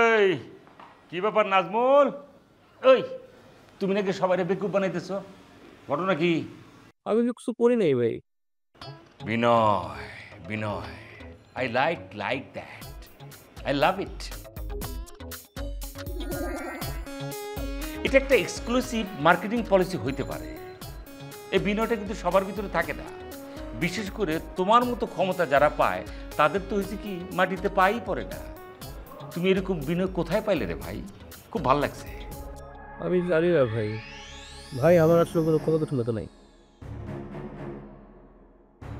এই কি ব্যাপার নাজমুল? এই তুমি নাকি সবাই বেকুব বানাইতেছ, ঘটনা কি? আমি কিছু করি নাই ভাই। Binoy, Binoy, I like that, I love it. এটা একটা এক্সক্লুসিভ মার্কেটিং পলিসি হইতে পারে। এই বিনয়টা কিন্তু সবার ভিতরে থাকে না, বিশেষ করে তোমার মতো ক্ষমতা যারা পায় তাদের তো হয়েছে কি মাটিতে পাই পড়ে না। তুমি এরকম বিনয় কোথায় পাইলে রে ভাই? খুব ভালো লাগছে। আমি জানি না ভাই। ভাই আমার আসলে কোনো কথা শুনতে নাই।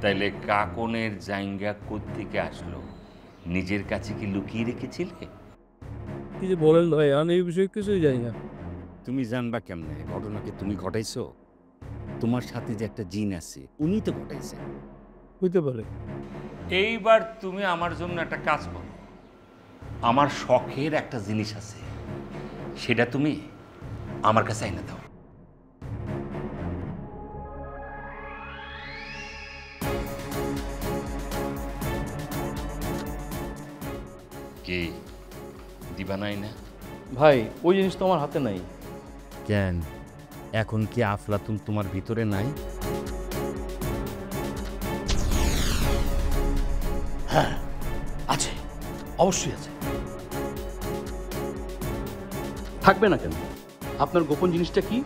তাইলে কাকনের জাইঙ্গা কোত্থেকে আসলো? নিজের কাছে কি লুকিয়ে রেখেছিলে? কি যে বলেন ভাই, আমি এই বিষয়ে কিছুই জানি না। তুমি জানবা কেমনে? ঘটনাকে তুমি ঘটাইছো? তোমার সাথে যে একটা জিন আছে উনি তো ঘটাইছে। হইতে পারে। এইবার তুমি আমার জন্য একটা কাজ করো। আমার শখের একটা জিনিস আছে, সেটা তুমি আমার কাছে এনে দাও। কি দিবা নাই না? ভাই ওই জিনিস তো আমার হাতে নাই। কেন? এখন কি আফলাতুন তোমার ভিতরে নাই? হ্যাঁ আছে, অবশ্যই আছে। থাকবে না কেন? আপনার গোপন জিনিসটা কি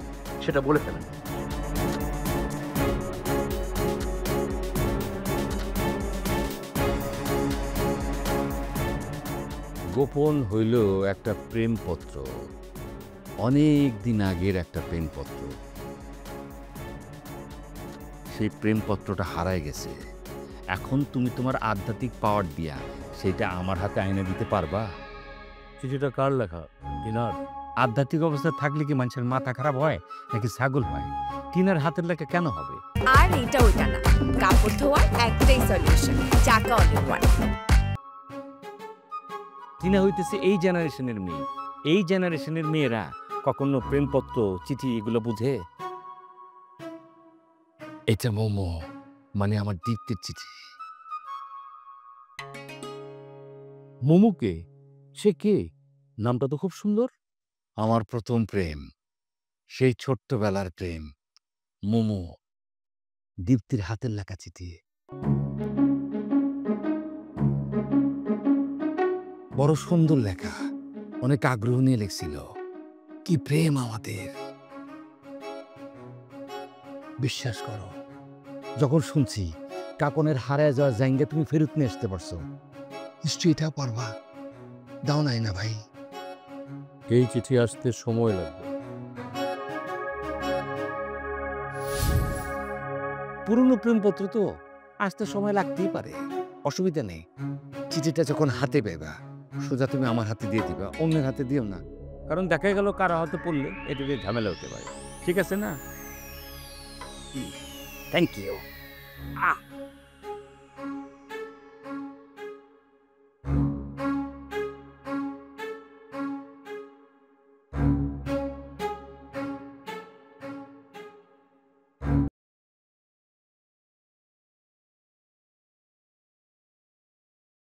সেটা বলে ফেলেন। গোপন হইল একটা প্রেমপত্র, অনেক দিন আগের একটা প্রেমপত্র। সেই প্রেমপত্রটা হারায় গেছে। এখন তুমি তোমার আধ্যাত্মিক পাওয়ার দিয়া সেটা আমার হাতে আইনে দিতে পারবা? চিঠিটা কার লেখা? টিনার? আধ্যাত্মিক অবস্থা থাকলে কি মানুষের মাথা খারাপ হয় নাকি ছাগল হয়? টিনার হাতের লেখা কেন হবে? আর এটা ওইটা না, কাপড় ধোয়ার একটাই সলিউশন, চাকা অল ইন ওয়ান। টিনা হইতেছে এই জেনারেশনের মেয়ে। এই জেনারেশনের মেয়েরা কখনো প্রেমপত্র, চিঠি এগুলো বুঝে? এটা মোমো, মানে আমার দীপ্তির চিঠি। মোমুকে? সে কে? নামটা তো খুব সুন্দর। আমার প্রথম প্রেম, সেই ছোট্টবেলার প্রেম। মোমো, দীপ্তির হাতের লেখা চিঠি। বড় সুন্দর লেখা, অনেক আগ্রহ নিয়ে লিখছিল। কি প্রেম আমাদের! বিশ্বাস করো, যখন শুনছি কাকনের হারায় যাওয়ার জায়গা তুমি ফেরত নিয়ে আসতে পারছো, নিশ্চয়ই এটা পারবা। দাও নাই না ভাই? এই চিঠি আসতে সময় লাগবে। পুরনো প্রেমপত্র তো আসতে সময় লাগতেই পারে, অসুবিধা নেই। চিঠিটা যখন হাতে পেবা সোজা তুমি আমার হাতে দিয়ে দিবা, অন্যের হাতে দিও না। কারণ দেখা গেল কারো হাতে পড়লে এটা দিয়ে ঝামেলা হতে পারে। ঠিক আছে না? Thank you.